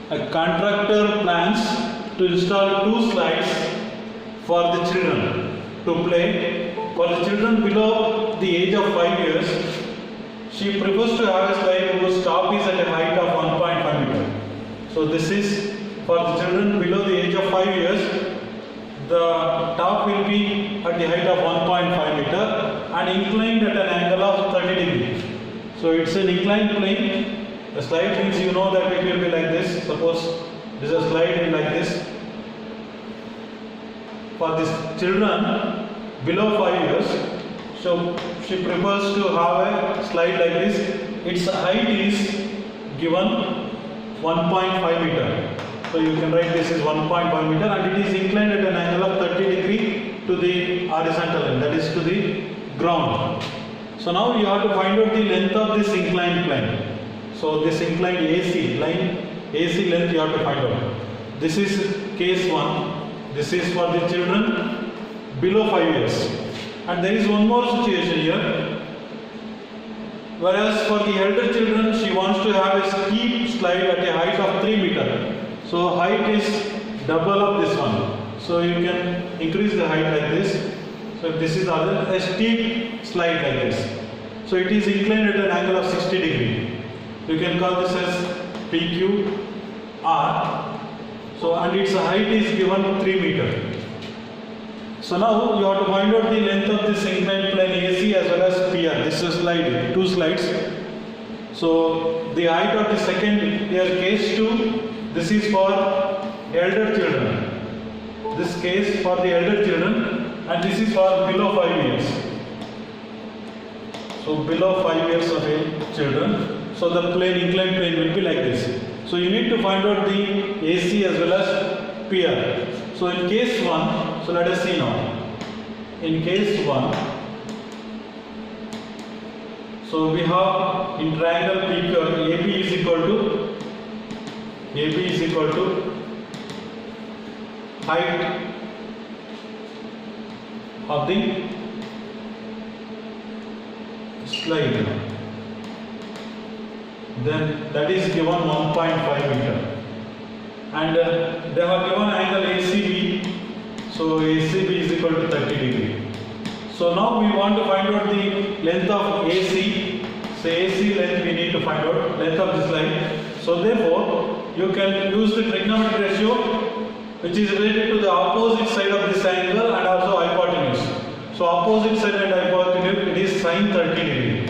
A contractor plans to install 2 slides for the children to play. For the children below the age of 5 years, she prefers to have a slide whose top is at a height of 1.5 meter. So this is for the children below the age of 5 years. The top will be at the height of 1.5 meter and inclined at an angle of 30 degree. So it's an inclined plane. The slide means you know that it will be like this. Suppose this is a slide like this. For these children below 5 years, so she prefers to have a slide like this. Its height is given 1.5 meter. So you can write this is 1.5 meter and it is inclined at an angle of 30 degree to the horizontal line, that is to the ground. So now you have to find out the length of this inclined plane. So this inclined AC length you have to find out. This is case 1. This is for the children below 5 years. And there is one more situation here. Whereas for the elder children, she wants to have a steep slide at a height of 3 meter. So height is double of this one. So you can increase the height like this. So this is a steep slide like this. So it is inclined at an angle of 60 degree. You can call this as PQR. So and its height is given 3 meter. So now you have to find out the length of this inclined plane AC as well as PR. This is a slide, 2 slides. So the height of the second here case 2. This is for elder children. This case for the elder children, and this is for below 5 years. So below 5 years of age children. So the plane, inclined plane will be like this. So you need to find out the AC as well as PR. So in case 1, so let us see now. In case 1, so we have in triangle PQ, AB is equal to height of the slide. Then that is given 1.5 meter. And they have given angle ACB. So ACB is equal to 30 degree. So now we want to find out the length of AC. So AC length we need to find out, length of this line. So therefore, you can use the trigonometric ratio which is related to the opposite side of this angle and also hypotenuse. So opposite side and hypotenuse, it is sin 30 degree.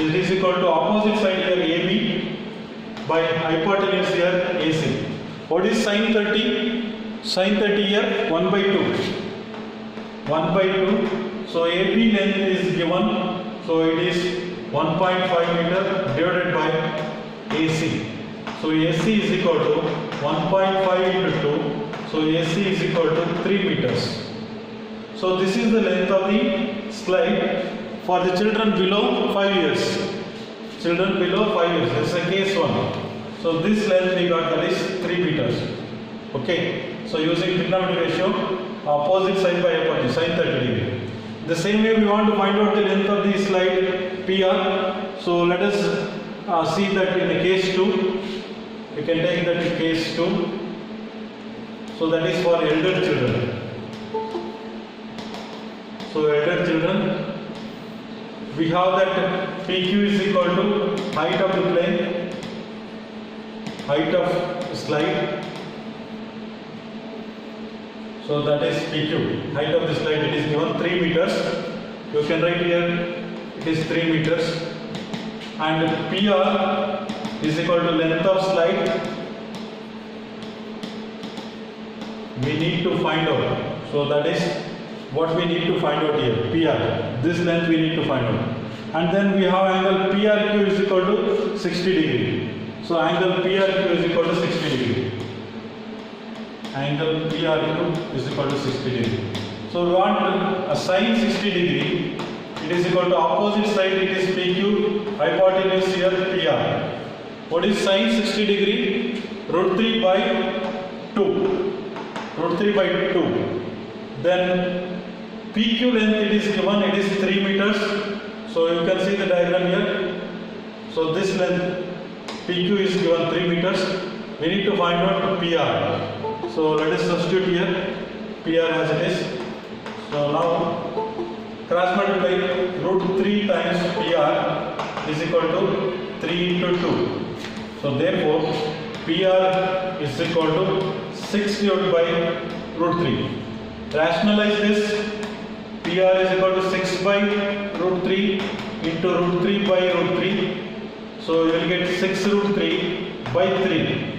It is equal to opposite side here AB by hypotenuse here AC. What is sin 30? Sin 30 here 1 by 2. 1 by 2. So AB length is given. So it is 1.5 meter divided by AC. So AC is equal to 1.5 into 2. So AC is equal to 3 meters. So this is the length of the slide for the children below 5 years. Children below 5 years. This is a case 1. So this length we got, that is 3 meters. Okay. So using trigonometric ratio, opposite side by opposite, sin 30 degree. The same way we want to find out the length of the slide PR. So let us see that in the case 2. You can take that to case 2. So that is for elder children. So elder children, we have that PQ is equal to height of the plane, height of slide. So that is PQ, height of the slide, it is given 3 meters. You can write here, it is 3 meters. And PR is equal to length of slide. We need to find out. So that is what we need to find out here, PR. This length we need to find out. And then we have angle PRQ is equal to 60 degree. So angle PRQ is equal to 60 degree. Angle PRQ is equal to 60 degree. So we want a sin 60 degree. It is equal to opposite side, it is PQ, hypotenuse here PR. What is sin 60 degree? Root 3 by 2. Root 3 by 2. Then PQ length it is given, it is 3 meters. So you can see the diagram here. So this length PQ is given 3 meters we need to find out PR. So let us substitute here PR as it is. So now cross multiply root 3 times PR is equal to 3 into 2. So therefore PR is equal to 6 divided by root 3. Rationalize this. PR is equal to 6 by root 3 into root 3 by root 3. So you will get 6 root 3 by 3.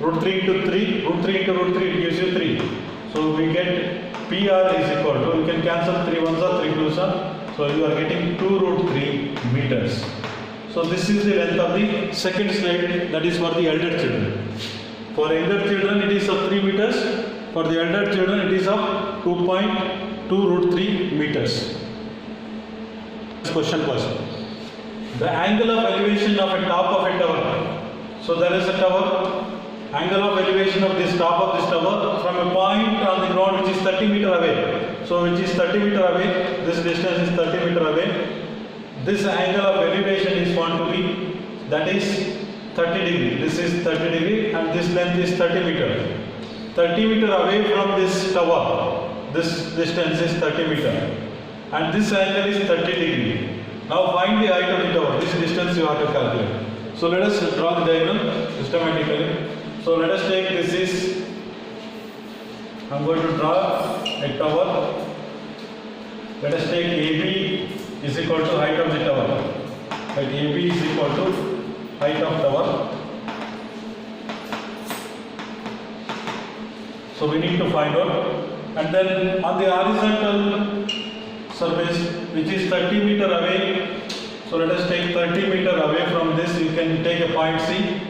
Root 3 into 3, root 3 into root 3 gives you 3. So we get PR is equal to, you can cancel 3 ones or 3 twos are. So you are getting 2 root 3 meters. So this is the length of the second slide, that is for the elder children. For younger children it is of 3 meters. For the elder children it is of 2.2 root 3 meters. This question was the angle of elevation of a top of a tower. So there is a tower. Angle of elevation of this top of this tower from a point on the ground which is 30 meter away. So which is 30 meter away, this distance is 30 meter away. This angle of elevation is found to be, that is 30 degree. This is 30 degree and this length is 30 meter. 30 meter away from this tower, this distance is 30 meter. And this angle is 30 degree. Now find the height of the tower. This distance you have to calculate. So let us draw the diagram systematically. So let us take this is, I am going to draw a tower. Let us take AB is equal to height of the tower. Right, AB is equal to height of tower. So we need to find out. And then on the horizontal surface which is 30 meter away. So let us take 30 meter away from this. You can take a point C.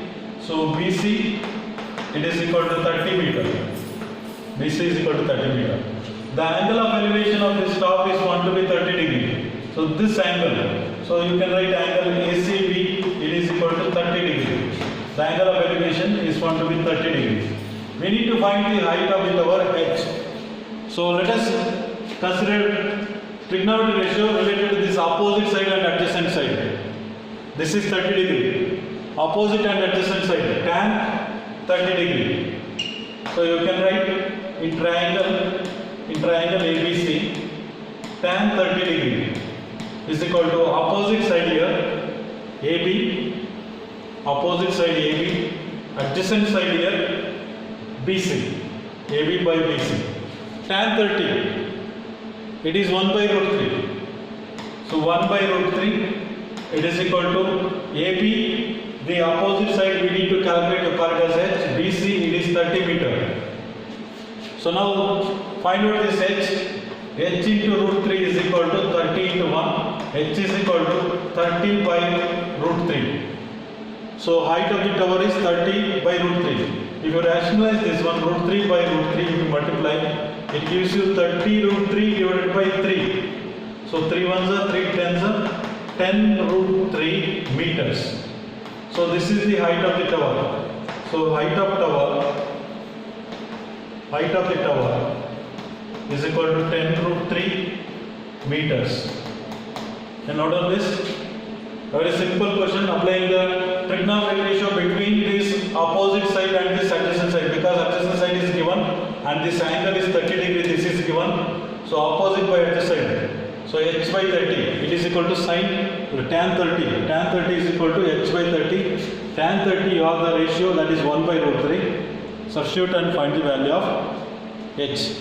So BC, it is equal to 30 meter. BC is equal to 30 meter. The angle of elevation of this top is found to be 30 degree. So this angle, so you can write angle ACB, it is equal to 30 degree. The angle of elevation is found to be 30 degree. We need to find the height of the tower H. So let us consider trigonometry ratio related to this opposite side and adjacent side. This is 30 degree. Opposite and adjacent side, tan 30 degree. So you can write in triangle ABC, tan 30 degree is equal to opposite side here AB, opposite side AB, adjacent side here BC, AB by BC. Tan 30, it is 1 by root 3. So 1 by root 3, it is equal to AB, the opposite side we need to calculate the part as H, BC it is 30 meter. So now find out this H. H into root 3 is equal to 30 into 1. H is equal to 30 by root 3. So height of the tower is 30 by root 3. If you rationalize this one, root 3 by root 3, if you multiply, it gives you 30 root 3 divided by 3. So 3 ones are 3 tens are 10 root 3 meters. So this is the height of the tower. So height of the tower is equal to 10 root 3 meters. And out of this, a very simple question, applying the trigonometric ratio between this opposite side and this adjacent side, because adjacent side is given and this angle is 30 degree, this is given. So opposite by adjacent. So h by 30, it is equal to sin tan 30. Tan 30 is equal to h by 30. Tan 30 you have the ratio, that is 1 by root 3. Substitute and find the value of h.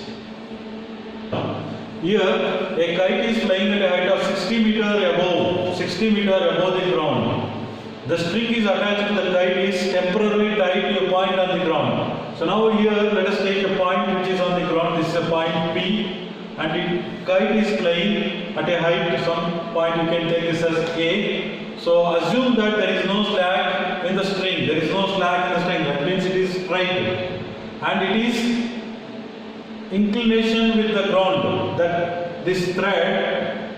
Here a kite is flying at a height of 60 meter above the ground. The string is attached to the kite is temporarily tied to a point on the ground. So now here let us take a point which is on the ground. This is a point P and the kite is flying at a height to some point. You can take this as A. So assume that there is no slack in the string. That means it is straight and it is inclination with the ground. That this thread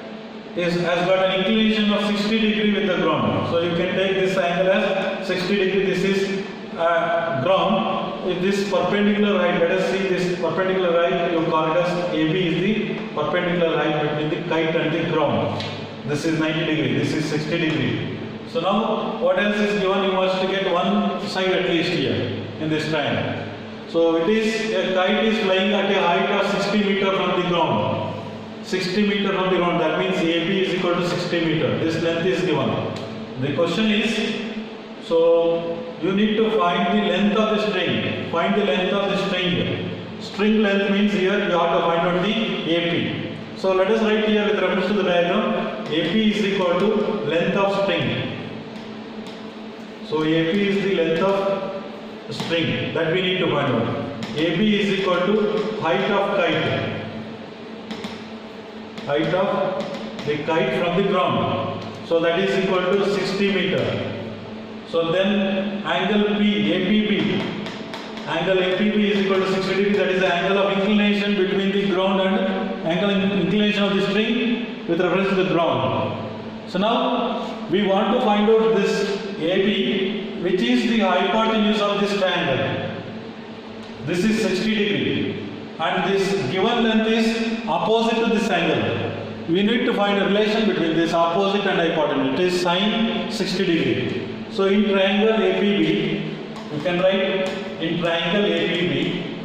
has got an inclination of 60 degree with the ground. So you can take this angle as 60 degree. This is ground. If this perpendicular height, let us see this perpendicular height, you call it as AB is the perpendicular height between the kite and the ground. This is 90 degree, this is 60 degree. So now what else is given? You must get one side at least here in this triangle. So it is, a kite is flying at a height of 60 meter from the ground. 60 meter from the ground, that means AB is equal to 60 meter. This length is given. The question is, so you need to find the length of the string. Find the length of the string. String length means here you have to find out the AP. So let us write here with reference to the diagram, AP is equal to length of string. So AP is the length of string that we need to find out. AB is equal to height of kite. Height of the kite from the ground. So that is equal to 60 meter. So then angle P, APB. Angle APB is equal to 60 degree. That is the angle of inclination between the ground and angle inclination of the string with reference to the ground. So now we want to find out this AB, which is the hypotenuse of this triangle. This is 60 degree and this given length is opposite to this angle. We need to find a relation between this opposite and hypotenuse. It is sine 60 degree. So in triangle APB, you can write in triangle APB,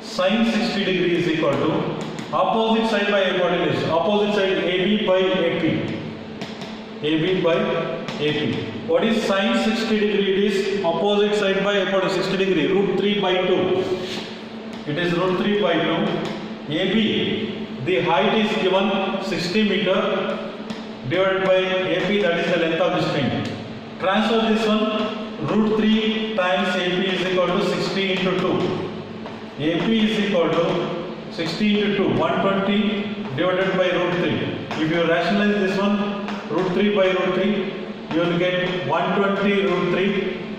sine 60 degree is equal to opposite side by hypotenuse. Opposite side AB by AP. AB by AP. What is sine 60 degree? It is opposite side by hypotenuse 60 degree. Root 3 by 2. It is root 3 by 2. AB, the height is given 60 meter divided by AP, that is the length of the string. Transfer this one, root 3 times AP is equal to 60 into 2. AP is equal to 60 into 2, 120 divided by root 3. If you rationalize this one, root 3 by root 3, you will get 120 root 3